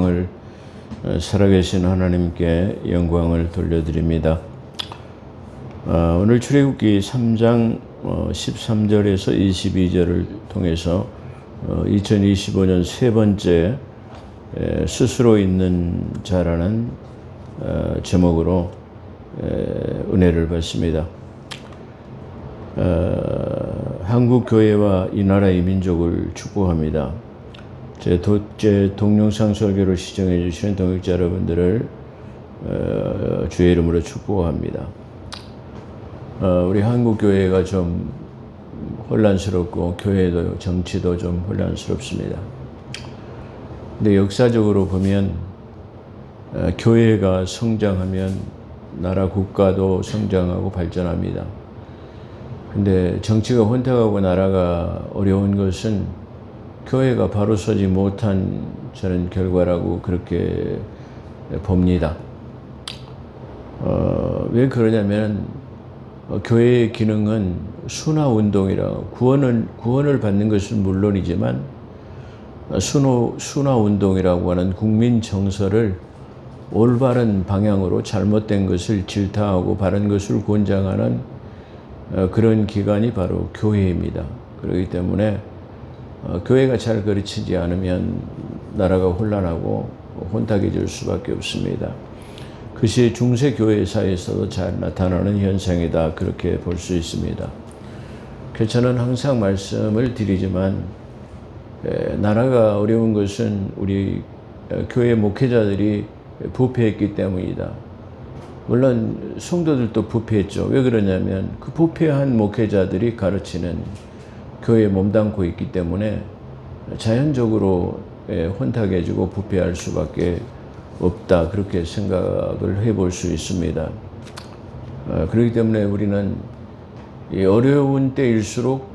영광을 살아계신 하나님께 영광을 돌려드립니다. 오늘 출애굽기 3장 13절에서 22절을 통해서 2025년 세 번째 스스로 있는 자라는 제목으로 은혜를 받습니다. 한국 교회와 이 나라의 민족을 축복합니다. 제 동영상 설교를 시청해 주시는 동역자 여러분들을 주의 이름으로 축복합니다. 우리 한국 교회가 좀 혼란스럽고 교회도 정치도 좀 혼란스럽습니다. 근데 역사적으로 보면 교회가 성장하면 나라 국가도 성장하고 발전합니다. 근데 정치가 혼탁하고 나라가 어려운 것은 교회가 바로 서지 못한 저는 결과라고 그렇게 봅니다. 왜 그러냐면 교회의 기능은 순화운동이라 구원을 받는 것은 물론이지만 순화운동이라고 하는 국민 정서를 올바른 방향으로 잘못된 것을 질타하고 바른 것을 권장하는 그런 기관이 바로 교회입니다. 그렇기 때문에 교회가 잘 가르치지 않으면 나라가 혼란하고 혼탁해질 수밖에 없습니다. 그것이 중세교회사에서도 잘 나타나는 현상이다, 그렇게 볼 수 있습니다. 그래서 저는 항상 말씀을 드리지만 나라가 어려운 것은 우리 교회 목회자들이 부패했기 때문이다. 물론 성도들도 부패했죠. 왜 그러냐면 그 부패한 목회자들이 가르치는 교회에 몸담고 있기 때문에 자연적으로 혼탁해지고 부패할 수밖에 없다, 그렇게 생각을 해볼 수 있습니다. 그렇기 때문에 우리는 이 어려운 때일수록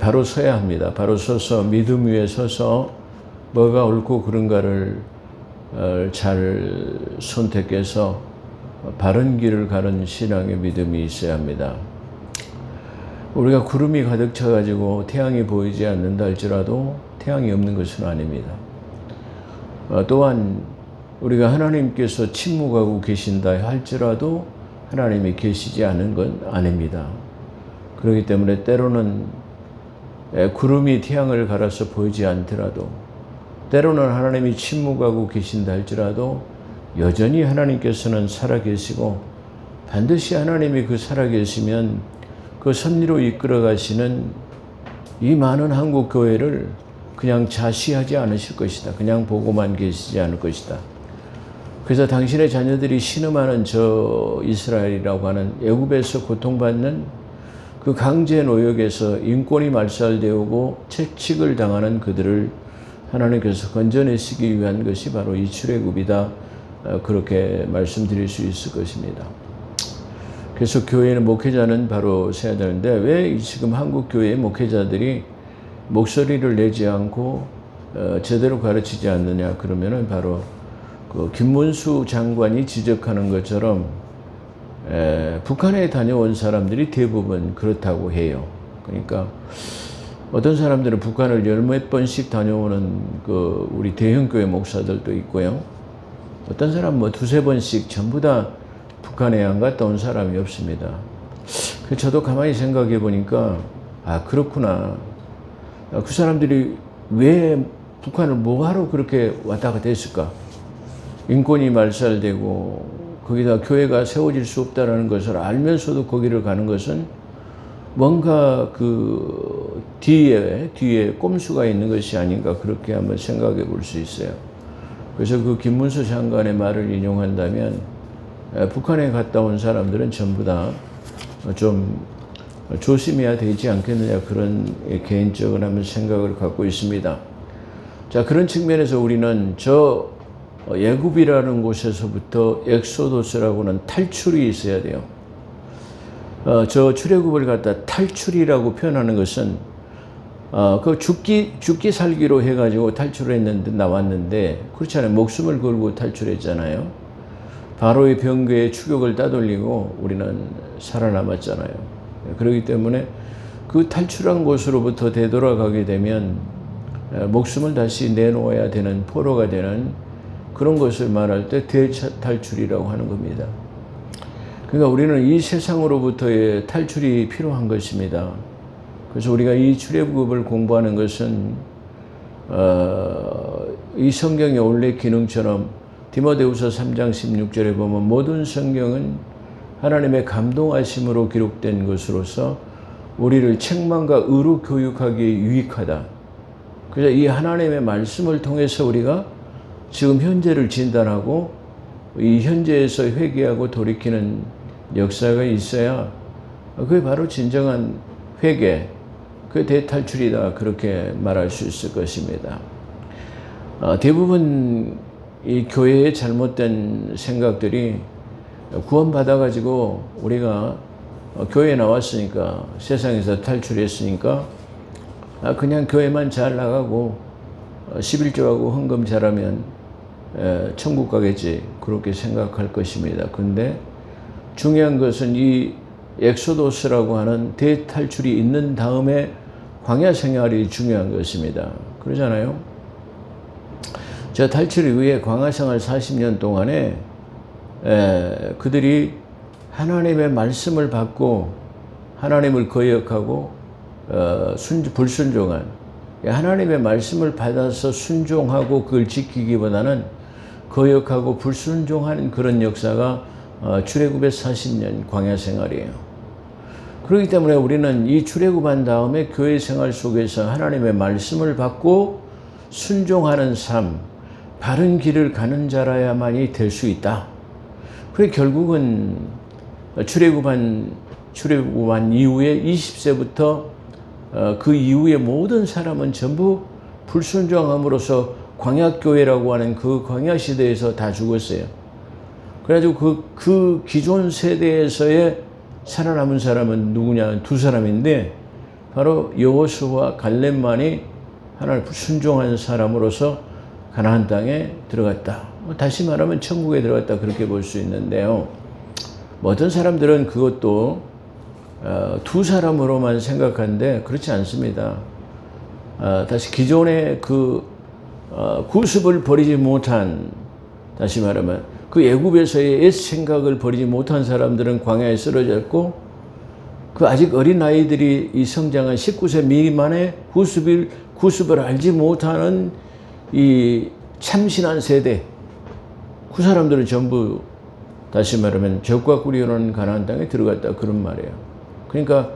바로 서야 합니다. 바로 서서 믿음 위에 서서 뭐가 옳고 그른가를 잘 선택해서 바른 길을 가는 신앙의 믿음이 있어야 합니다. 우리가 구름이 가득 차가지고 태양이 보이지 않는다 할지라도 태양이 없는 것은 아닙니다. 또한 우리가 하나님께서 침묵하고 계신다 할지라도 하나님이 계시지 않은 건 아닙니다. 그렇기 때문에 때로는 구름이 태양을 가려서 보이지 않더라도, 때로는 하나님이 침묵하고 계신다 할지라도 여전히 하나님께서는 살아계시고, 반드시 하나님이 그 살아계시면 그 섭리로 이끌어 가시는 이 많은 한국 교회를 그냥 자시하지 않으실 것이다. 그냥 보고만 계시지 않을 것이다. 그래서 당신의 자녀들이 신음하는 저 이스라엘이라고 하는 애굽에서 고통받는 그 강제 노역에서 인권이 말살되고 채찍을 당하는 그들을 하나님께서 건져내시기 위한 것이 바로 이 출애굽이다, 그렇게 말씀드릴 수 있을 것입니다. 그래서 교회는 목회자는 바로 세야 되는데 왜 지금 한국 교회의 목회자들이 목소리를 내지 않고 제대로 가르치지 않느냐, 그러면은 바로 그 김문수 장관이 지적하는 것처럼 북한에 다녀온 사람들이 대부분 그렇다고 해요. 그러니까 어떤 사람들은 북한을 열 몇 번씩 다녀오는 그 우리 대형교회 목사들도 있고요. 어떤 사람은 뭐 두세 번씩 전부 다 북한에 안 갔다 온 사람이 없습니다. 그래서 저도 가만히 생각해 보니까 그렇구나. 그 사람들이 왜 북한을 뭐하러 그렇게 왔다 갔다 했을까? 인권이 말살되고 거기다 교회가 세워질 수 없다는 것을 알면서도 거기를 가는 것은 뭔가 그 뒤에 꼼수가 있는 것이 아닌가, 그렇게 한번 생각해 볼 수 있어요. 그래서 그 김문수 장관의 말을 인용한다면 북한에 갔다 온 사람들은 전부 다 좀 조심해야 되지 않겠느냐, 그런 개인적인 한번 생각을 갖고 있습니다. 자, 그런 측면에서 우리는 저 애굽이라는 곳에서부터 엑소도스라고는 탈출이 있어야 돼요. 저 출애굽을 갖다 탈출이라고 표현하는 것은 그 죽기 살기로 해가지고 탈출을 했는데 나왔는데, 그렇지 않아요. 목숨을 걸고 탈출했잖아요. 바로의 병거에 추격을 따돌리고 우리는 살아남았잖아요. 그렇기 때문에 그 탈출한 곳으로부터 되돌아가게 되면 목숨을 다시 내놓아야 되는 포로가 되는 그런 것을 말할 때 대탈출이라고 하는 겁니다. 그러니까 우리는 이 세상으로부터의 탈출이 필요한 것입니다. 그래서 우리가 이 출애굽을 공부하는 것은 이 성경의 원래 기능처럼 디모데후서 3장 16절에 보면 모든 성경은 하나님의 감동하심으로 기록된 것으로서 우리를 책망과 의로 교육하기에 유익하다. 그래서 이 하나님의 말씀을 통해서 우리가 지금 현재를 진단하고 이 현재에서 회개하고 돌이키는 역사가 있어야 그게 바로 진정한 회개, 그 대탈출이다, 그렇게 말할 수 있을 것입니다. 대부분 이 교회의 잘못된 생각들이 구원받아가지고 우리가 교회에 나왔으니까, 세상에서 탈출했으니까 그냥 교회만 잘 나가고 11조하고 헌금 잘하면 천국 가겠지, 그렇게 생각할 것입니다. 근데 중요한 것은 이 엑소도스라고 하는 대탈출이 있는 다음에 광야 생활이 중요한 것입니다. 그러잖아요. 저 탈출 이후에 광야 생활 40년 동안에 그들이 하나님의 말씀을 받고 하나님을 거역하고 불순종한, 하나님의 말씀을 받아서 순종하고 그걸 지키기보다는 거역하고 불순종하는 그런 역사가 출애굽의 40년 광야 생활이에요. 그렇기 때문에 우리는 이 출애굽한 다음에 교회 생활 속에서 하나님의 말씀을 받고 순종하는 삶, 바른 길을 가는 자라야만이 될 수 있다. 그래 결국은 출애굽한 이후에 20세부터 그 이후에 모든 사람은 전부 불순종함으로써 광야교회라고 하는 그 광야시대에서 다 죽었어요. 그래가지고 그 기존 세대에서의 살아남은 사람은 누구냐? 두 사람인데 바로 여호수아와 갈렙만이 하나님을 순종한 사람으로서 가나안 땅에 들어갔다. 다시 말하면 천국에 들어갔다, 그렇게 볼 수 있는데요. 어떤 사람들은 그것도 두 사람으로만 생각하는데 그렇지 않습니다. 다시 기존의 그 구습을 버리지 못한, 다시 말하면 그 애굽에서의 옛 생각을 버리지 못한 사람들은 광야에 쓰러졌고, 그 아직 어린 아이들이 이 성장한 19세 미만의 구습을 알지 못하는 이 참신한 세대, 그 사람들은 전부 다시 말하면 젖과 꿀이 흐르는 가나안 땅에 들어갔다, 그런 말이에요. 그러니까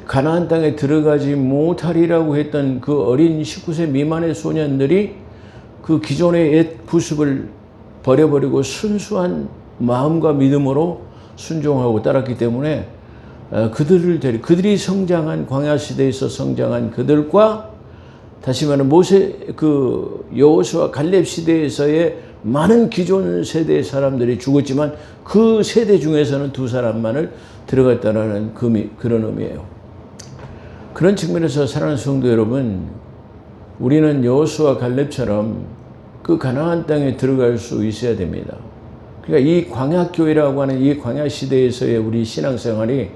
가나안 땅에 들어가지 못하리라고 했던 그 어린 19세 미만의 소년들이 그 기존의 옛 구습을 버려버리고 순수한 마음과 믿음으로 순종하고 따랐기 때문에 그들이 성장한 광야 시대에서 성장한 그들과 다시 말하면 여호수아 갈렙 시대에서의 많은 기존 세대의 사람들이 죽었지만 그 세대 중에서는 두 사람만을 들어갔다는 그런 의미예요. 그런 측면에서 사랑하는 성도 여러분, 우리는 여호수아 갈렙처럼 그 가나안 땅에 들어갈 수 있어야 됩니다. 그러니까 이 광야교회라고 하는 이 광야 시대에서의 우리 신앙생활이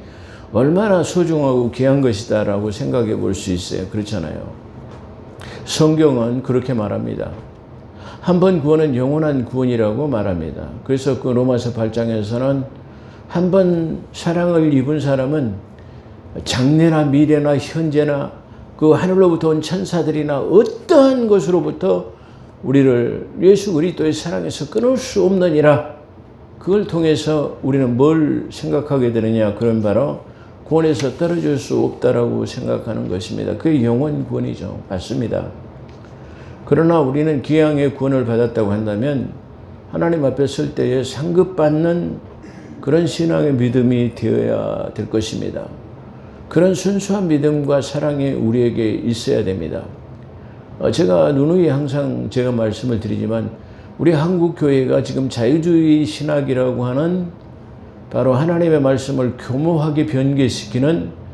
얼마나 소중하고 귀한 것이다라고 생각해 볼 수 있어요. 그렇잖아요. 성경은 그렇게 말합니다. 한 번 구원은 영원한 구원이라고 말합니다. 그래서 그 로마서 8장에서는 한 번 사랑을 입은 사람은 장래나 미래나 현재나 그 하늘로부터 온 천사들이나 어떠한 것으로부터 우리를 예수 그리스도의 사랑에서 끊을 수 없느니라. 그걸 통해서 우리는 뭘 생각하게 되느냐? 그런 바로 구원에서 떨어질 수 없다라고 생각하는 것입니다. 그게 영원 구원이죠. 맞습니다. 그러나 우리는 기왕의 구원을 받았다고 한다면 하나님 앞에 설 때에 상급받는 그런 신앙의 믿음이 되어야 될 것입니다. 그런 순수한 믿음과 사랑이 우리에게 있어야 됩니다. 제가 누누이 항상 제가 말씀을 드리지만 우리 한국 교회가 지금 자유주의 신학이라고 하는 바로 하나님의 말씀을 교모하게 변개시키는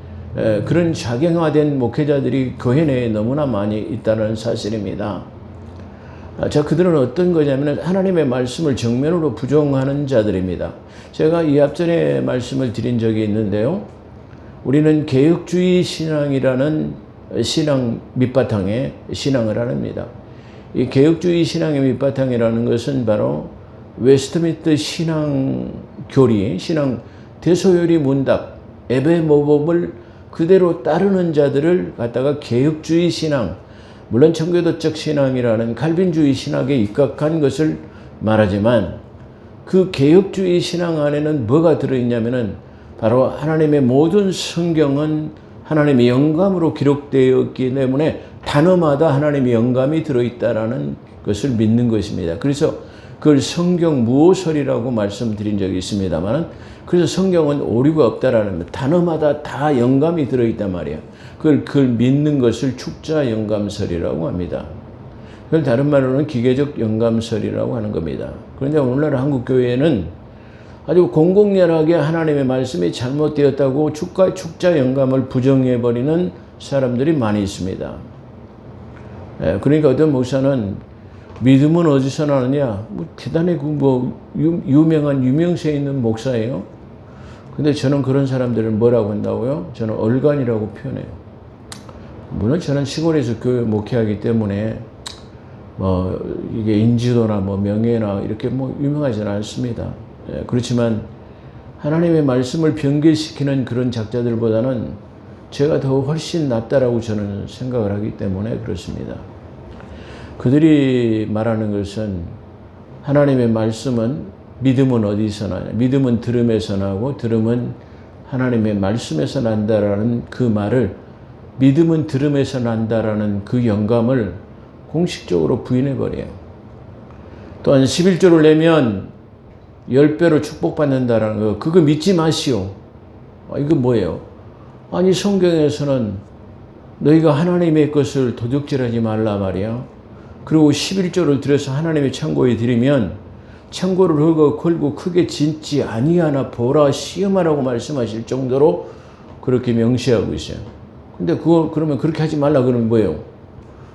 그런 작용화된 목회자들이 교회 내에 너무나 많이 있다는 사실입니다. 자, 그들은 어떤 거냐면 하나님의 말씀을 정면으로 부정하는 자들입니다. 제가 이 앞전에 말씀을 드린 적이 있는데요. 우리는 개혁주의 신앙이라는 신앙 밑바탕에 신앙을 하랍니다. 이 개혁주의 신앙의 밑바탕이라는 것은 바로 웨스트민스터 신앙 교리, 신앙 대소요리 문답, 에베모범을 그대로 따르는 자들을 갖다가 개혁주의 신앙, 물론 청교도적 신앙이라는 칼빈주의 신학에 입각한 것을 말하지만 그 개혁주의 신앙 안에는 뭐가 들어있냐면은 바로 하나님의 모든 성경은 하나님의 영감으로 기록되었기 때문에 단어마다 하나님의 영감이 들어있다라는 것을 믿는 것입니다. 그래서 그걸 성경 무오설이라고 말씀드린 적이 있습니다만, 그래서 성경은 오류가 없다라는 단어마다 다 영감이 들어있단 말이에요. 그걸 믿는 것을 축자 영감설이라고 합니다. 그걸 다른 말로는 기계적 영감설이라고 하는 겁니다. 그런데 오늘날 한국 교회는 아주 공공연하게 하나님의 말씀이 잘못되었다고 축자 영감을 부정해버리는 사람들이 많이 있습니다. 그러니까 어떤 목사는 믿음은 어디서 나느냐? 대단히 유명한 유명세 있는 목사예요. 근데 저는 그런 사람들을 뭐라고 한다고요? 저는 얼간이라고 표현해요. 물론 저는 시골에서 교회 목회하기 때문에 이게 인지도나 명예나 이렇게 유명하지는 않습니다. 그렇지만 하나님의 말씀을 변개시키는 그런 작자들보다는 제가 더 훨씬 낫다라고 저는 생각을 하기 때문에 그렇습니다. 그들이 말하는 것은 하나님의 말씀은 믿음은 어디서 나냐? 믿음은 들음에서 나고 들음은 하나님의 말씀에서 난다라는 그 말을 믿음은 들음에서 난다라는 그 영감을 공식적으로 부인해버려요. 또한 11조를 내면 10배로 축복받는다라는 거, 그거 믿지 마시오. 이거 뭐예요? 아니 성경에서는 너희가 하나님의 것을 도둑질하지 말라 말이야. 그리고 11조를 들여서 하나님의 창고에 드리면 창고를 걸고 크게 짓지 아니하나 보라 시험하라고 말씀하실 정도로 그렇게 명시하고 있어요. 근데 그러면 그렇게 하지 말라 그러면 뭐예요?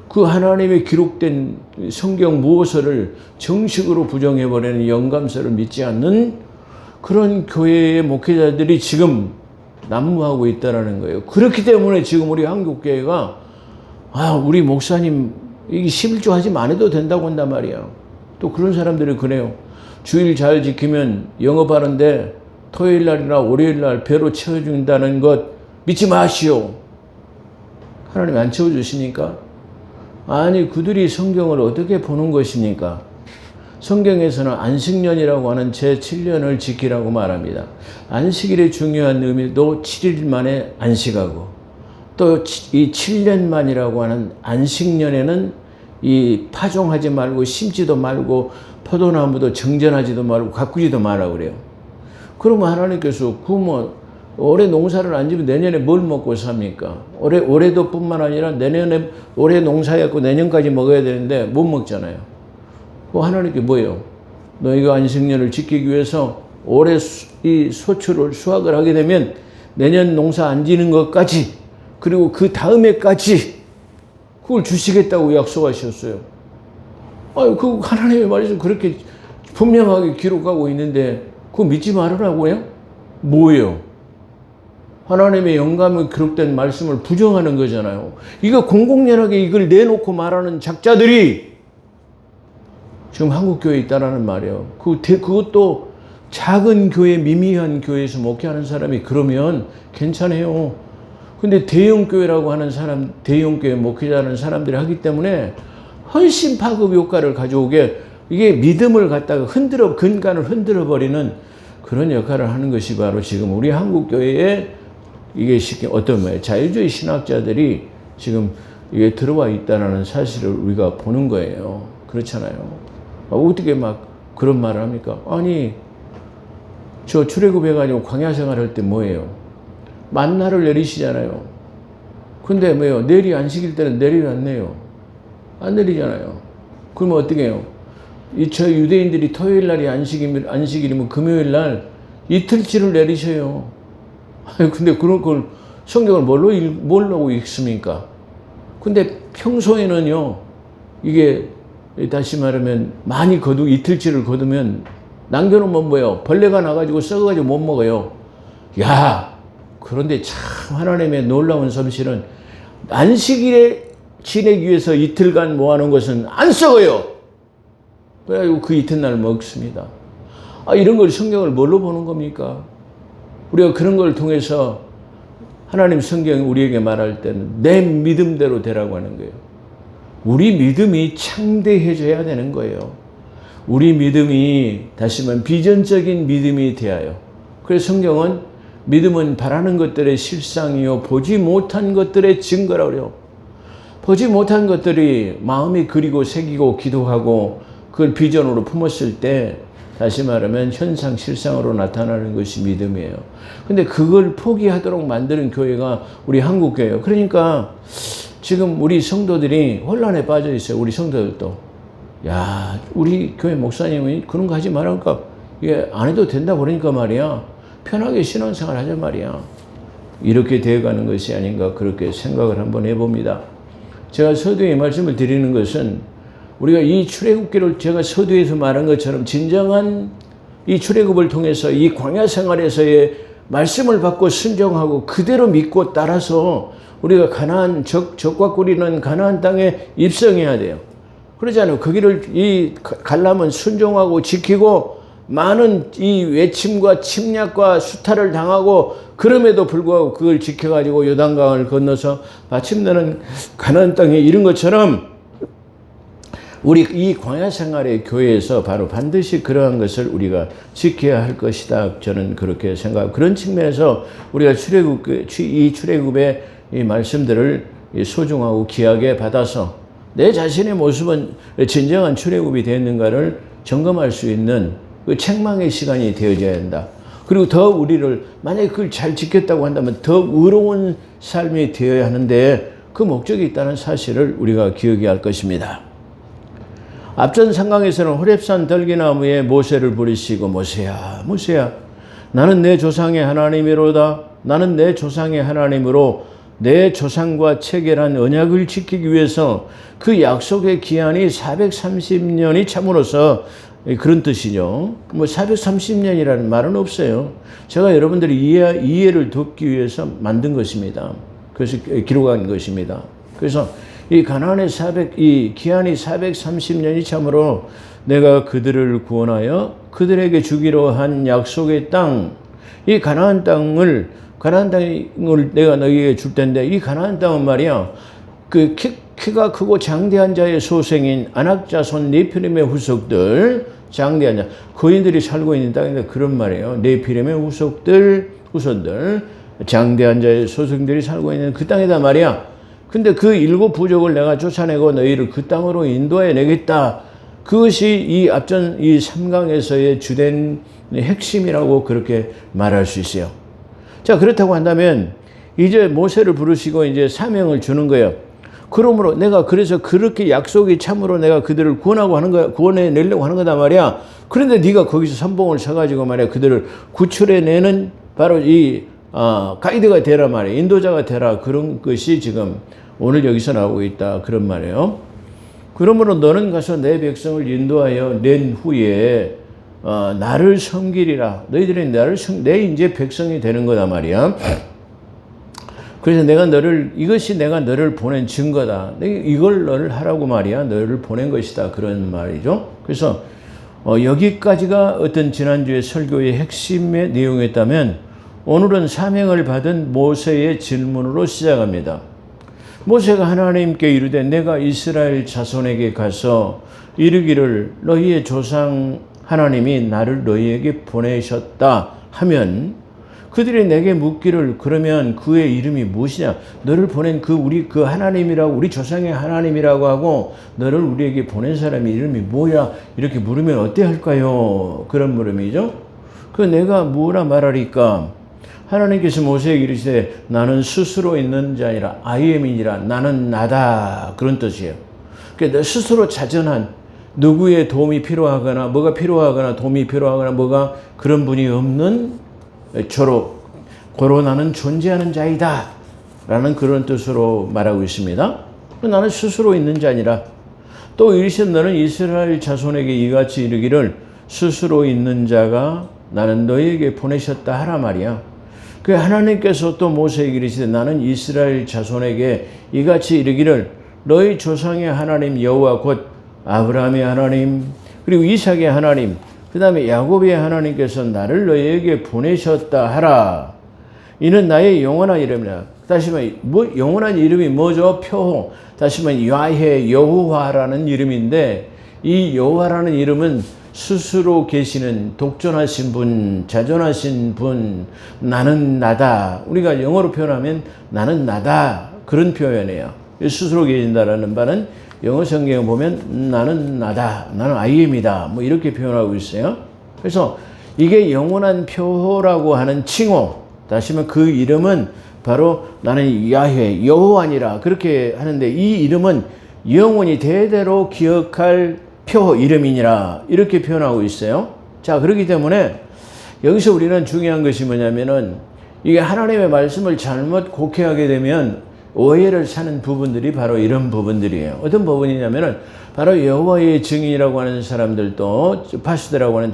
그 하나님의 기록된 성경 무호서를 정식으로 부정해버리는 영감서를 믿지 않는 그런 교회의 목회자들이 지금 난무하고 있다는 거예요. 그렇기 때문에 지금 우리 한국교회가 우리 목사님 이게 11조 하지 안 해도 된다고 한단 말이야. 또 그런 사람들이 그래요. 주일 잘 지키면 영업하는데 토요일 날이나 월요일 날 배로 채워준다는 것 믿지 마시오. 하나님 안 채워주시니까? 아니 그들이 성경을 어떻게 보는 것입니까? 성경에서는 안식년이라고 하는 제7년을 지키라고 말합니다. 안식일의 중요한 의미도 7일 만에 안식하고 또 이 7년만이라고 하는 안식년에는 이 파종하지 말고 심지도 말고 포도나무도 정전하지도 말고 가꾸지도 말라고 그래요. 그러면 하나님께서 올해 농사를 안 지면 내년에 뭘 먹고 삽니까? 올해도 뿐만 아니라 내년에 올해 농사했고 내년까지 먹어야 되는데 못 먹잖아요. 하나님께 뭐예요? 너희가 안식년을 지키기 위해서 올해 이 소출을 수확을 하게 되면 내년 농사 안 지는 것까지 그리고 그 다음에까지 그걸 주시겠다고 약속하셨어요. 그 하나님의 말씀 그렇게 분명하게 기록하고 있는데 그거 믿지 말으라고요? 뭐예요? 하나님의 영감이 기록된 말씀을 부정하는 거잖아요. 이거 공공연하게 이걸 내놓고 말하는 작자들이 지금 한국교회에 있다라는 말이에요. 그것도 작은 교회, 미미한 교회에서 목회하는 사람이 그러면 괜찮아요. 근데 대형교회라고 하는 사람, 대형교회 목회자라는 사람들이 하기 때문에 훨씬 파급 효과를 가져오게 이게 믿음을 갖다가 근간을 흔들어 버리는 그런 역할을 하는 것이 바로 지금 우리 한국교회에 이게 어떤 말이에요? 자유주의 신학자들이 지금 이게 들어와 있다는 사실을 우리가 보는 거예요. 그렇잖아요. 어떻게 막 그런 말을 합니까? 아니, 저 출애굽해가지고 광야 생활할 때 뭐예요? 만나를 내리시잖아요. 근데 뭐예요? 내리 안식일 때는 내리를 안 내요. 안 내리잖아요. 그러면 어떻게 해요? 저 유대인들이 토요일 날이 안식일이면 금요일 날 이틀치를 내리셔요. 근데 그런 걸 성경을 뭘로 읽습니까? 근데 평소에는요, 이게 다시 말하면 많이 이틀치를 거두면 남겨놓으면 뭐예요? 벌레가 나가지고 썩어가지고 못 먹어요. 그런데 참 하나님의 놀라운 솜씨는 안식일에 지내기 위해서 이틀간 모아놓은 것은 안 썩어요. 그래가지고 그 이튿날 먹습니다. 이런 걸 성경을 뭘로 보는 겁니까? 우리가 그런 걸 통해서 하나님 성경이 우리에게 말할 때는 내 믿음대로 되라고 하는 거예요. 우리 믿음이 창대해져야 되는 거예요. 우리 믿음이 다시 말하면 비전적인 믿음이 되어요. 그래서 성경은 믿음은 바라는 것들의 실상이요 보지 못한 것들의 증거라고 그래요. 보지 못한 것들이 마음이 그리고 새기고 기도하고 그걸 비전으로 품었을 때 다시 말하면 현상 실상으로 나타나는 것이 믿음이에요. 근데 그걸 포기하도록 만드는 교회가 우리 한국 교회예요. 그러니까 지금 우리 성도들이 혼란에 빠져 있어요. 우리 성도들도. 야, 우리 교회 목사님이 그런 거 하지 말라니까 이게 안 해도 된다 그러니까 말이야. 편하게 신앙생활 하자 말이야. 이렇게 되어가는 것이 아닌가 그렇게 생각을 한번 해봅니다. 제가 서두에 이 말씀을 드리는 것은 우리가 이 출애굽기를 제가 서두에서 말한 것처럼 진정한 이 출애굽을 통해서 이 광야 생활에서의 말씀을 받고 순종하고 그대로 믿고 따라서 우리가 가나안 적과 꿀이는 가나안 땅에 입성해야 돼요. 그러잖아요. 그 길을 가려면 순종하고 지키고 많은 이 외침과 침략과 수탈을 당하고 그럼에도 불구하고 그걸 지켜가지고 요단강을 건너서 마침내는 가나안 땅에 이른 것처럼 우리 이 광야 생활의 교회에서 바로 반드시 그러한 것을 우리가 지켜야 할 것이다. 저는 그렇게 생각하고 그런 측면에서 우리가 이 출애굽의 이 말씀들을 소중하고 귀하게 받아서 내 자신의 모습은 진정한 출애굽이 되었는가를 점검할 수 있는 그 책망의 시간이 되어져야 한다. 그리고 더 우리를 만약에 그걸 잘 지켰다고 한다면 더 의로운 삶이 되어야 하는데 그 목적이 있다는 사실을 우리가 기억해야 할 것입니다. 앞전 상강에서는 호렙산 들기나무에 모세를 부르시고 모세야 나는 내 조상의 하나님이로다. 나는 내 조상의 하나님으로 내 조상과 체결한 언약을 지키기 위해서 그 약속의 기한이 430년이 참으로서 그런 뜻이죠. 430년이라는 말은 없어요. 제가 여러분들이 이해를 돕기 위해서 만든 것입니다. 그래서 기록한 것입니다. 그래서 이 가나안의 이 기한이 430년이 참으로 내가 그들을 구원하여 그들에게 주기로 한 약속의 땅, 이 가나안 땅을 내가 너희에게 줄 텐데 이 가나안 땅은 말이야 그 키가 크고 장대한 자의 소생인 아낙 자손 네피림의 후손들 장대한 자 거인들이 살고 있는 땅인데 그런 말이에요. 네피림의 후손들 장대한 자의 소생들이 살고 있는 그 땅이다 말이야. 근데 그 일곱 부족을 내가 쫓아내고 너희를 그 땅으로 인도해 내겠다. 그것이 이 앞전 이 3강에서의 주된 핵심이라고 그렇게 말할 수 있어요. 자, 그렇다고 한다면 이제 모세를 부르시고 이제 사명을 주는 거예요. 그러므로 내가 그래서 그렇게 약속이 참으로 내가 그들을 구원해 내려고 하는 거다 말이야. 그런데 네가 거기서 선봉을 서가지고 말이야 그들을 구출해 내는 바로 이 가이드가 되라 말이야. 인도자가 되라. 그런 것이 지금 오늘 여기서 나오고 있다. 그런 말이에요. 그러므로 너는 가서 내 백성을 인도하여 낸 후에 나를 섬기리라. 너희들이 내 이제 백성이 되는 거다 말이야. 그래서 이것이 내가 너를 보낸 증거다. 이걸 너를 하라고 말이야. 너를 보낸 것이다. 그런 말이죠. 그래서 여기까지가 어떤 지난주의 설교의 핵심의 내용이었다면 오늘은 사명을 받은 모세의 질문으로 시작합니다. 모세가 하나님께 이르되 내가 이스라엘 자손에게 가서 이르기를 너희의 조상 하나님이 나를 너희에게 보내셨다 하면 그들이 내게 묻기를 그러면 그의 이름이 무엇이냐? 너를 보낸 우리 하나님이라고 우리 조상의 하나님이라고 하고 너를 우리에게 보낸 사람의 이름이 뭐야? 이렇게 물으면 어때 할까요? 그런 물음이죠. 내가 뭐라 말하리까? 하나님께서 모세에게 이르시되 나는 스스로 있는 자니라 아이엠이니라 나는 나다 그런 뜻이에요. 그러니까 너 스스로 자전한 누구의 도움이 필요하거나 뭐가 필요하거나 도움이 필요하거나 뭐가 그런 분이 없는 고로 나는 존재하는 자이다 라는 그런 뜻으로 말하고 있습니다. 나는 스스로 있는 자니라. 또 이르시되 너는 이스라엘 자손에게 이같이 이르기를 스스로 있는 자가 나는 너희에게 보내셨다 하라 말이야. 그 하나님께서 또 모세에게 이르시되 나는 이스라엘 자손에게 이같이 이르기를 너희 조상의 하나님 여호와 곧 아브라함의 하나님 그리고 이삭의 하나님 그 다음에 야곱의 하나님께서 나를 너희에게 보내셨다 하라. 이는 나의 영원한 이름이라. 다시 말하면 영원한 이름이 뭐죠? 표호. 다시 말하면 야훼 여호와라는 이름인데 이 여호와라는 이름은 스스로 계시는 독존하신 분, 자존하신 분, 나는 나다. 우리가 영어로 표현하면 나는 나다. 그런 표현이에요. 스스로 계신다라는 바는 영어 성경에 보면 나는 나다. 나는 I am이다. 뭐 이렇게 표현하고 있어요. 그래서 이게 영원한 표호라고 하는 칭호. 다시 말하면 그 이름은 바로 나는 야훼 여호와니라 그렇게 하는데 이 이름은 영원히 대대로 기억할 표 이름이니라 이렇게 표현하고 있어요. 자, 그렇기 때문에 여기서 우리는 중요한 것이 뭐냐면은 이게 하나님의 말씀을 잘못 곡해하게 되면 오해를 사는 부분들이 바로 이런 부분들이에요. 어떤 부분이냐면은 바로 여호와의 증인이라고 하는 사람들도 파수대라고 하는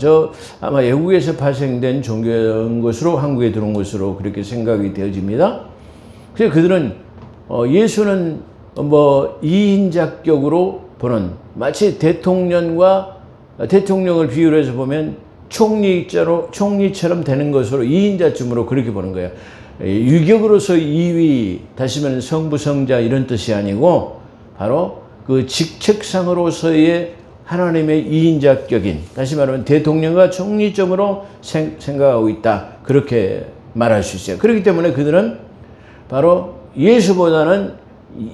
아마 외국에서 파생된 종교인 것으로 한국에 들어온 것으로 그렇게 생각이 되어집니다. 그래서 그들은 예수는 뭐 이인작격으로 보는 마치 대통령을 비유로 해서 보면 총리처럼 되는 것으로 이인자쯤으로 그렇게 보는 거예요. 유격으로서 2위, 다시 말하면 성부, 성자 이런 뜻이 아니고 바로 그 직책상으로서의 하나님의 이인자격인, 다시 말하면 대통령과 총리점으로 생각하고 있다. 그렇게 말할 수 있어요. 그렇기 때문에 그들은 바로 예수보다는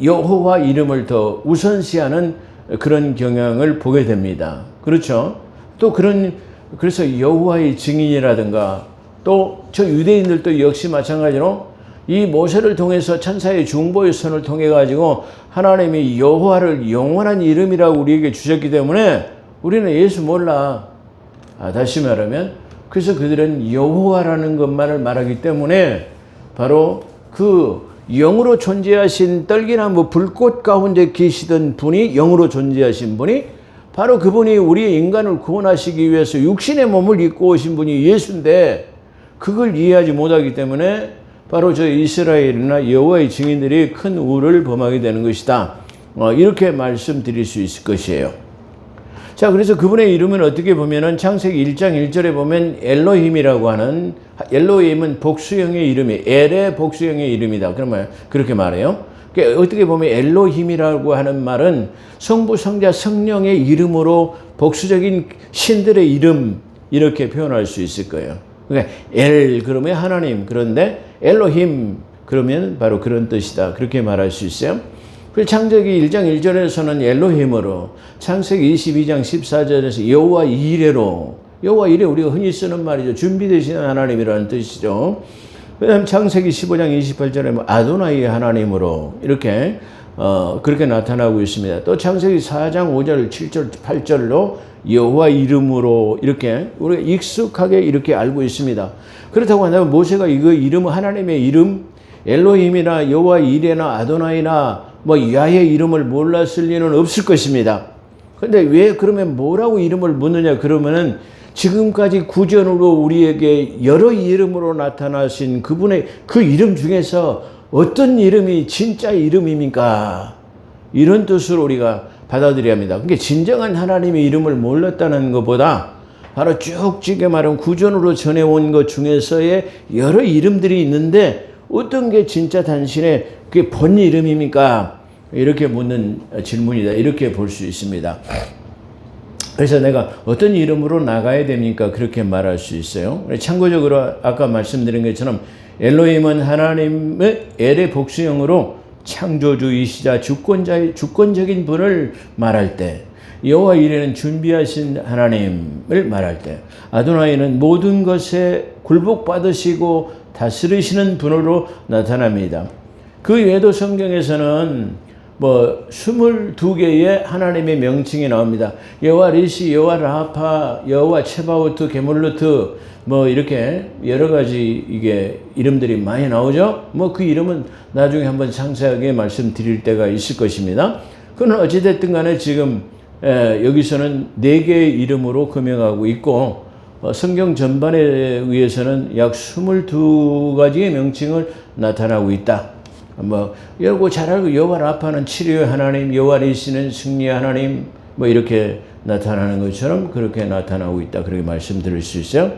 여호와 이름을 더 우선시하는 그런 경향을 보게 됩니다. 그렇죠? 또 그래서 여호와의 증인이라든가 또 저 유대인들도 역시 마찬가지로 이 모세를 통해서 천사의 중보의 선을 통해 가지고 하나님이 여호와를 영원한 이름이라고 우리에게 주셨기 때문에 우리는 예수 몰라. 다시 말하면 그래서 그들은 여호와라는 것만을 말하기 때문에 바로 그 영으로 존재하신 떨기나무 불꽃 가운데 계시던 분이 영으로 존재하신 분이 바로 그분이 우리의 인간을 구원하시기 위해서 육신의 몸을 입고 오신 분이 예수인데 그걸 이해하지 못하기 때문에 바로 저 이스라엘이나 여호와의 증인들이 큰 우를 범하게 되는 것이다. 이렇게 말씀드릴 수 있을 것이에요. 자, 그래서 그분의 이름은 어떻게 보면은 창세기 1장 1절에 보면 엘로힘이라고 하는, 엘로힘은 복수형의 이름이, 엘의 복수형의 이름이다. 그렇게 말해요. 그러니까 어떻게 보면 엘로힘이라고 하는 말은 성부, 성자, 성령의 이름으로 복수적인 신들의 이름, 이렇게 표현할 수 있을 거예요. 그러니까 엘 그러면 하나님, 그런데 엘로힘 그러면 바로 그런 뜻이다. 그렇게 말할 수 있어요. 그래서 창세기 1장 1절에서는 엘로힘으로, 창세기 22장 14절에서 여호와 이레로, 여호와 이레 우리가 흔히 쓰는 말이죠. 준비되신 하나님이라는 뜻이죠. 그다음 창세기 15장 28절에 아도나이 하나님으로 이렇게 그렇게 나타나고 있습니다. 또 창세기 4장 5절, 7절, 8절로 여호와 이름으로 이렇게 우리가 익숙하게 이렇게 알고 있습니다. 그렇다고 한다면 모세가 이거 이름, 하나님의 이름, 엘로힘이나 여호와 이레나 아도나이나 뭐 야훼 이름을 몰랐을 리는 없을 것입니다. 근데 왜 그러면 뭐라고 이름을 묻느냐 그러면은 지금까지 구전으로 우리에게 여러 이름으로 나타나신 그분의 그 이름 중에서 어떤 이름이 진짜 이름입니까? 이런 뜻으로 우리가 받아들여야 합니다. 그러니까 진정한 하나님의 이름을 몰랐다는 것보다 바로 쭉쭉 말하면 구전으로 전해온 것 중에서의 여러 이름들이 있는데 어떤 게 진짜 당신의 그게 본 이름입니까? 이렇게 묻는 질문이다. 이렇게 볼 수 있습니다. 그래서 내가 어떤 이름으로 나가야 됩니까? 그렇게 말할 수 있어요. 참고적으로 아까 말씀드린 것처럼 엘로힘은 하나님의 엘의 복수형으로 창조주이시자 주권적인 분을 말할 때, 여호와 이레는 준비하신 하나님을 말할 때, 아도나이는 모든 것에 굴복받으시고 다스리시는 분으로 나타납니다. 그 외에도 성경에서는 22개의 하나님의 명칭이 나옵니다. 여호와 리시, 여호와 라파, 여호와 체바오트, 게몰루트, 이렇게 여러 가지 이게 이름들이 많이 나오죠. 그 이름은 나중에 한번 상세하게 말씀드릴 때가 있을 것입니다. 그러나 어찌됐든 간에 지금 여기서는 4개의 이름으로 금명하고 있고, 성경 전반에 의해서는 약 22가지의 명칭을 나타나고 있다. 여러분 잘 알고 여호와 라파는 치료의 하나님, 여호와 니시는 승리의 하나님, 이렇게 나타나는 것처럼 그렇게 나타나고 있다. 그렇게 말씀드릴 수 있어요.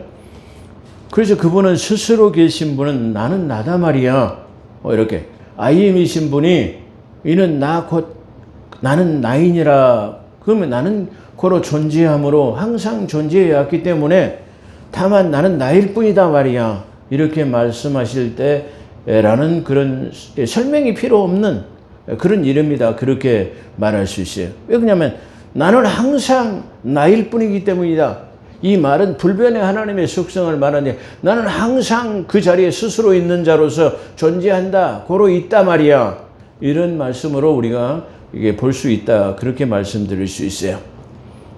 그래서 그분은 스스로 계신 분은 나는 나다 말이야. 이렇게 IM이신 분이 이는 나 곧 나는 나이니라. 그러면 나는 고로 존재함으로 항상 존재해 왔기 때문에 다만 나는 나일 뿐이다 말이야. 이렇게 말씀하실 때라는 그런 설명이 필요 없는 그런 이름이다. 그렇게 말할 수 있어요. 왜 그러냐면 나는 항상 나일 뿐이기 때문이다. 이 말은 불변의 하나님의 속성을 말하는데 나는 항상 그 자리에 스스로 있는 자로서 존재한다. 고로 있다 말이야. 이런 말씀으로 우리가 이게 볼 수 있다. 그렇게 말씀드릴 수 있어요.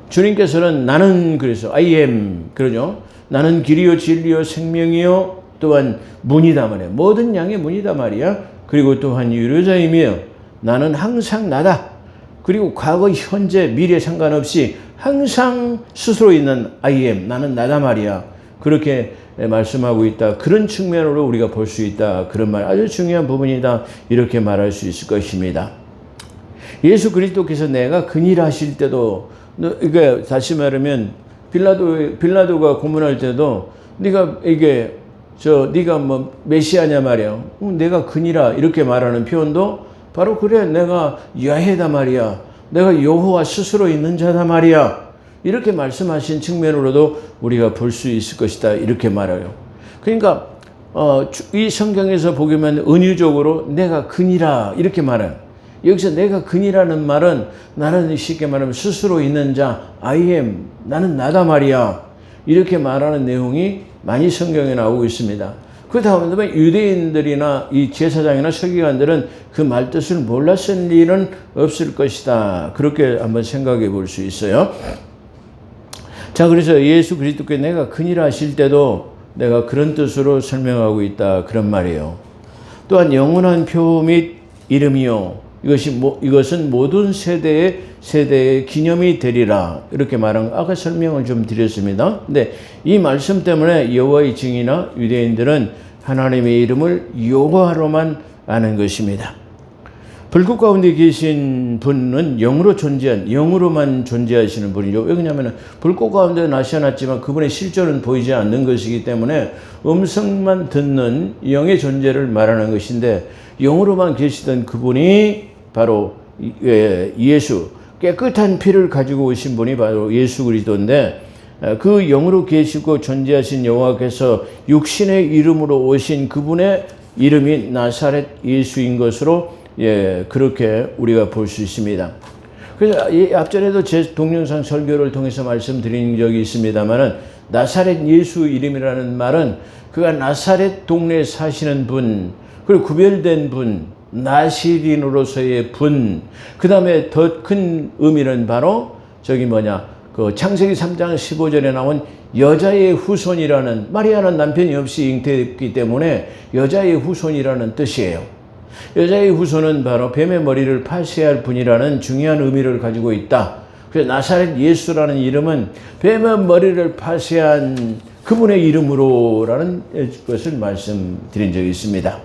주님께서는 나는 그래서 I am 그러죠. 나는 길이요 진리요 생명이요 또한 문이다 말이야. 모든 양의 문이다 말이야. 그리고 또한 유료자이며 나는 항상 나다. 그리고 과거, 현재, 미래 상관없이 항상 스스로 있는 I am 나는 나다 말이야. 그렇게 말씀하고 있다. 그런 측면으로 우리가 볼 수 있다. 그런 말 아주 중요한 부분이다. 이렇게 말할 수 있을 것입니다. 예수 그리스도께서 내가 근일하실 때도 이게 다시 말하면 빌라도가 고문할 때도 네가 메시아냐 말이야. 내가 근이라 이렇게 말하는 표현도 바로 그래 내가 야훼다 말이야. 내가 여호와 스스로 있는 자다 말이야. 이렇게 말씀하신 측면으로도 우리가 볼 수 있을 것이다. 이렇게 말해요. 그러니까 이 성경에서 보면 은유적으로 내가 근이라 이렇게 말해요. 여기서 내가 근이라는 말은 나는 쉽게 말하면 스스로 있는 자 I am 나는 나다 말이야. 이렇게 말하는 내용이 많이 성경에 나오고 있습니다. 그 다음에 유대인들이나 이 제사장이나 서기관들은 그 말뜻을 몰랐을 일은 없을 것이다. 그렇게 한번 생각해 볼 수 있어요. 자, 그래서 예수 그리스도께 내가 근이라 하실 때도 내가 그런 뜻으로 설명하고 있다. 그런 말이에요. 또한 영원한 표 및 이름이요. 이것은 모든 세대의 기념이 되리라. 이렇게 말한 아까 설명을 좀 드렸습니다. 근데 이 말씀 때문에 여호와의 증인이나 유대인들은 하나님의 이름을 여호와로만 아는 것입니다. 불꽃 가운데 계신 분은 영으로만 존재하시는 분이죠. 왜 그러냐면 불꽃 가운데 나타났지만 그분의 실존은 보이지 않는 것이기 때문에 음성만 듣는 영의 존재를 말하는 것인데 영으로만 계시던 그분이 바로 예수, 깨끗한 피를 가지고 오신 분이 바로 예수 그리스도인데 그 영으로 계시고 존재하신 여호와께서 육신의 이름으로 오신 그분의 이름이 나사렛 예수인 것으로 그렇게 우리가 볼 수 있습니다. 그래서 앞전에도 제 동영상 설교를 통해서 말씀드린 적이 있습니다만은 나사렛 예수 이름이라는 말은 그가 나사렛 동네에 사시는 분, 그리고 구별된 분, 나시린으로서의 분, 그 다음에 더 큰 의미는 바로 그 창세기 3장 15절에 나온 여자의 후손이라는, 마리아는 남편이 없이 잉태했기 때문에 여자의 후손이라는 뜻이에요. 여자의 후손은 바로 뱀의 머리를 파쇄할 분이라는 중요한 의미를 가지고 있다. 그래서 나사렛 예수라는 이름은 뱀의 머리를 파쇄한 그분의 이름으로라는 것을 말씀드린 적이 있습니다.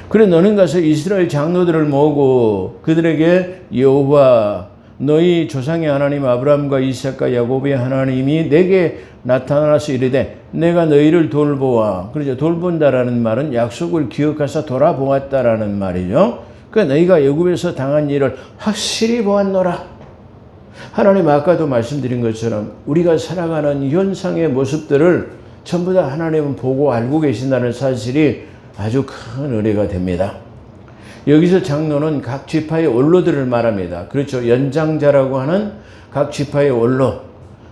그래 너는 가서 이스라엘 장로들을 모으고 그들에게 여호와 너희 조상의 하나님 아브라함과 이삭과 야곱의 하나님이 내게 나타나서 이르되 내가 너희를 돌보아. 그렇죠. 돌본다라는 말은 약속을 기억해서 돌아보았다라는 말이죠. 그러니까 너희가 애굽에서 당한 일을 확실히 보았노라. 하나님 아까도 말씀드린 것처럼 우리가 살아가는 현상의 모습들을 전부 다 하나님은 보고 알고 계신다는 사실이 아주 큰 은혜가 됩니다. 여기서 장로는 각 지파의 원로들을 말합니다. 그렇죠. 연장자라고 하는 각 지파의 원로.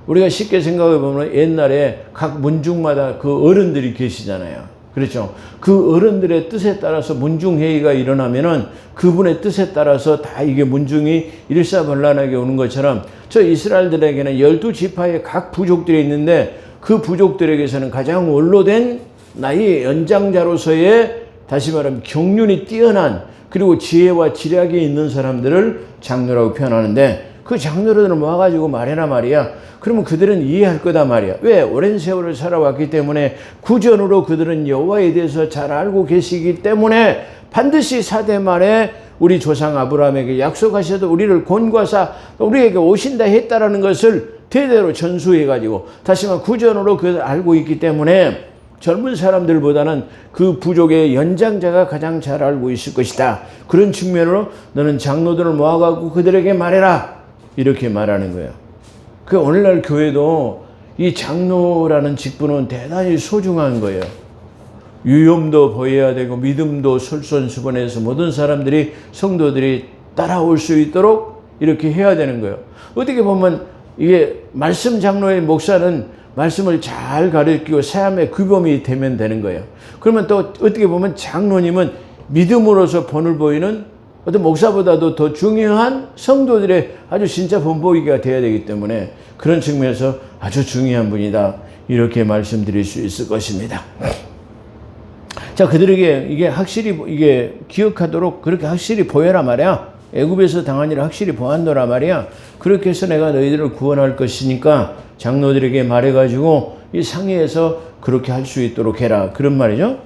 우리가 쉽게 생각해 보면 옛날에 각 문중마다 그 어른들이 계시잖아요. 그렇죠. 그 어른들의 뜻에 따라서 문중회의가 일어나면은 그분의 뜻에 따라서 다 이게 문중이 일사불란하게 오는 것처럼 저 이스라엘들에게는 12지파의 각 부족들이 있는데 그 부족들에게서는 가장 원로된 나의 연장자로서의 다시 말하면 경륜이 뛰어난 그리고 지혜와 지략이 있는 사람들을 장로라고 표현하는데 그 장로들을 모아가지고 말해라 말이야. 그러면 그들은 이해할 거다 말이야. 왜? 오랜 세월을 살아왔기 때문에 구전으로 그들은 여호와에 대해서 잘 알고 계시기 때문에 반드시 사대 말에 우리 조상 아브라함에게 약속하셔도 우리를 권고하사 우리에게 오신다 했다라는 것을 대대로 전수해가지고 다시 말해 구전으로 그걸 알고 있기 때문에 젊은 사람들보다는 그 부족의 연장자가 가장 잘 알고 있을 것이다. 그런 측면으로 너는 장로들을 모아가지고 그들에게 말해라. 이렇게 말하는 거예요. 그 오늘날 교회도 이 장로라는 직분은 대단히 소중한 거예요. 유염도 보여야 되고 믿음도 솔선수범해서 모든 사람들이 성도들이 따라올 수 있도록 이렇게 해야 되는 거예요. 어떻게 보면 이게 말씀 장로의 목사는 말씀을 잘 가르치고 사람의 규범이 되면 되는 거예요. 그러면 또 어떻게 보면 장로님은 믿음으로서 본을 보이는 어떤 목사보다도 더 중요한 성도들의 아주 진짜 본보기가 되어야 되기 때문에 그런 측면에서 아주 중요한 분이다. 이렇게 말씀드릴 수 있을 것입니다. 자, 그들에게 이게 확실히 이게 기억하도록 그렇게 확실히 보여라 말이야. 애굽에서 당한 일을 확실히 보았노라 말이야. 그렇게 해서 내가 너희들을 구원할 것이니까 장로들에게 말해가지고 이 상회에서 그렇게 할 수 있도록 해라. 그런 말이죠.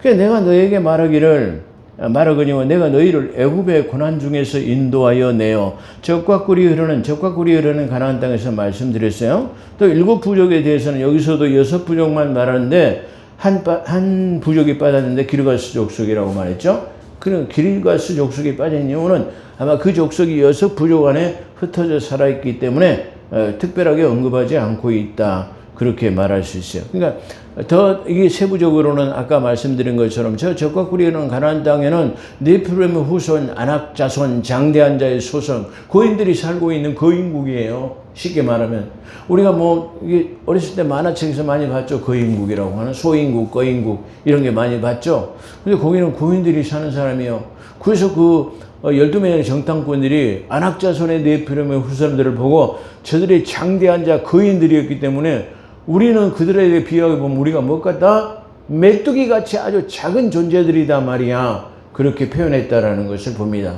그래서 내가 너에게 말하거니와 내가 너희를 애굽의 고난 중에서 인도하여 내어 적과 꿀이 흐르는 가나안 땅에서 말씀드렸어요. 또 7 부족에 대해서는 여기서도 6 부족만 말하는데 한 부족이 빠졌는데 기르가스 족속이라고 말했죠. 그런 기르가스 족속이 빠진 이유는 아마 그 족속이 6 부족 안에 흩어져 살아있기 때문에 특별하게 언급하지 않고 있다. 그렇게 말할 수 있어요. 그러니까 더 이게 세부적으로는 아까 말씀드린 것처럼 저 적과 꿀이 흐르는 가나안 땅에는 네피림의 후손, 아낙 자손, 장대한 자의 소성, 거인들이 살고 있는 거인국이에요. 쉽게 말하면 우리가 뭐 이게 어렸을 때 만화책에서 많이 봤죠. 거인국이라고 하는 소인국, 거인국 이런 게 많이 봤죠. 근데 거기는 거인들이 사는 사람이에요. 그래서 그 12명의 정탐꾼들이 아낙 자손의 네피림의 후손들을 보고 저들이 장대한 자 거인들이었기 때문에 우리는 그들에게 비하해 보면 우리가 뭐 같다? 메뚜기 같이 아주 작은 존재들이다 말이야. 그렇게 표현했다라는 것을 봅니다.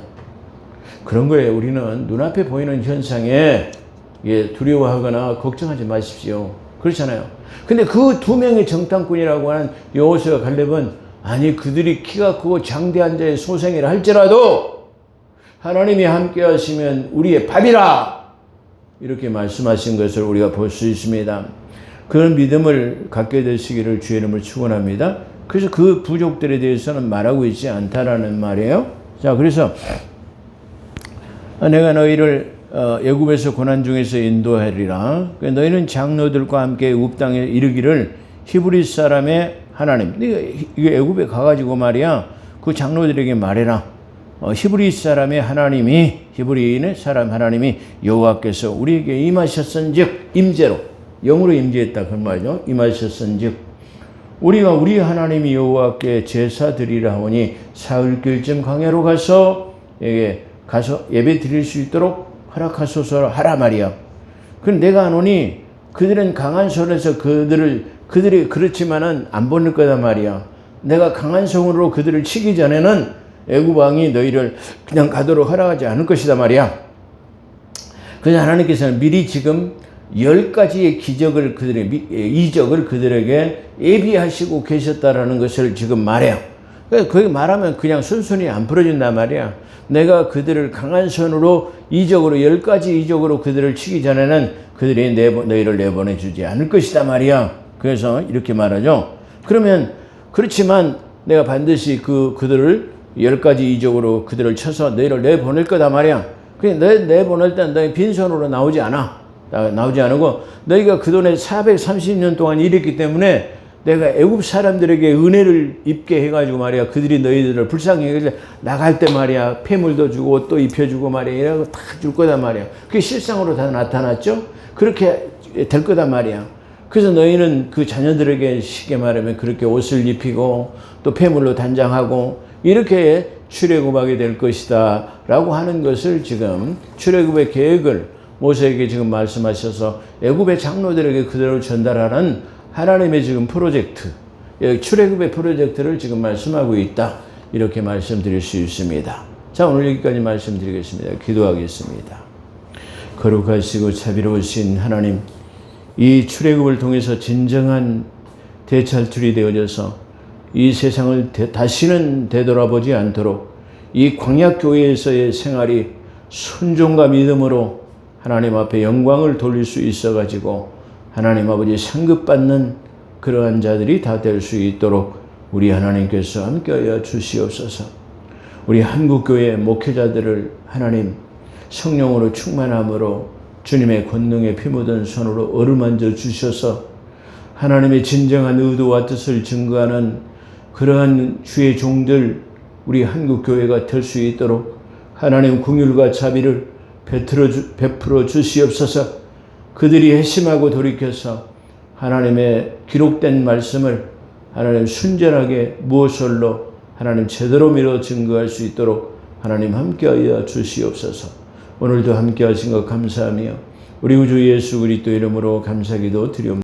그런 거에 우리는 눈앞에 보이는 현상에 두려워하거나 걱정하지 마십시오. 그렇잖아요. 근데 그 2명의 정탐꾼이라고 하는 여호수아와 갈렙은 아니 그들이 키가 크고 장대한 자의 소생이라 할지라도 하나님이 함께 하시면 우리의 밥이라 이렇게 말씀하신 것을 우리가 볼 수 있습니다. 그런 믿음을 갖게 되시기를 주의 이름을 축원합니다. 그래서 그 부족들에 대해서는 말하고 있지 않다라는 말이에요. 자, 그래서 내가 너희를 애굽에서 고난 중에서 인도하리라. 너희는 장로들과 함께 애굽 땅에 이르기를 히브리 사람의 하나님. 이게 애굽에 가가지고 말이야. 그 장로들에게 말해라. 히브리 사람의 하나님이 히브리인의 사람 하나님이 여호와께서 우리에게 임하셨은즉 임재로 영으로 임재했다 그런 말이죠. 임하셨은즉 우리가 우리 하나님이 여호와께 제사 드리라 하오니 사흘길쯤 광야로 가서 예배 드릴 수 있도록 허락하소서 하라 말이야. 그럼 내가 아노니 그들은 강한 손에서 그들이 그렇지만은 안 보낼 거다 말이야. 내가 강한 손으로 그들을 치기 전에는 애굽 왕이 너희를 그냥 가도록 허락하지 않을 것이다 말이야. 그래서 하나님께서는 미리 지금 10가지의 이적을 그들에게 예비하시고 계셨다라는 것을 지금 말해요. 거기 말하면 그냥 순순히 안 풀어준단 말이야. 내가 그들을 강한 손으로 10가지 이적으로 그들을 치기 전에는 그들이 너희를 내보내주지 않을 것이다 말이야. 그래서 이렇게 말하죠. 그러면 그렇지만 내가 반드시 그들을 10가지 이적으로 그들을 쳐서 너희를 내보낼 거다 말이야. 그냥 내보낼 때는 너희 빈손으로 나오지 않고 너희가 그 돈에 430년 동안 일했기 때문에 내가 애굽 사람들에게 은혜를 입게 해가지고 말이야. 그들이 너희들을 불쌍히 해서 나갈 때 말이야. 폐물도 주고 또 입혀주고 말이야. 이라고 다 줄 거다 말이야. 그게 실상으로 다 나타났죠. 그렇게 될 거다 말이야. 그래서 너희는 그 자녀들에게 쉽게 말하면 그렇게 옷을 입히고 또 폐물로 단장하고 이렇게 출애굽하게 될 것이다 라고 하는 것을 지금 출애굽의 계획을 모세에게 지금 말씀하셔서 애굽의 장로들에게 그대로 전달하는 하나님의 지금 프로젝트, 출애굽의 프로젝트를 지금 말씀하고 있다. 이렇게 말씀드릴 수 있습니다. 자, 오늘 여기까지 말씀드리겠습니다. 기도하겠습니다. 거룩하시고 자비로우신 하나님, 이 출애굽을 통해서 진정한 대찰출이 되어져서 이 세상을 다시는 되돌아보지 않도록 이 광야교회에서의 생활이 순종과 믿음으로 하나님 앞에 영광을 돌릴 수 있어가지고 하나님 아버지 상급받는 그러한 자들이 다 될 수 있도록 우리 하나님께서 함께하여 주시옵소서. 우리 한국교회 목회자들을 하나님 성령으로 충만함으로 주님의 권능에 피 묻은 손으로 어루만져 주셔서 하나님의 진정한 의도와 뜻을 증거하는 그러한 주의 종들 우리 한국교회가 될 수 있도록 하나님 긍휼과 자비를 베풀어 주시옵소서. 그들이 회심하고 돌이켜서 하나님의 기록된 말씀을 하나님 순전하게 무엇을로 하나님 제대로 믿어 증거할 수 있도록 하나님 함께하여 주시옵소서. 오늘도 함께하신 것 감사하며 우리 구주 예수 그리스도 이름으로 감사기도 드리옵나이다.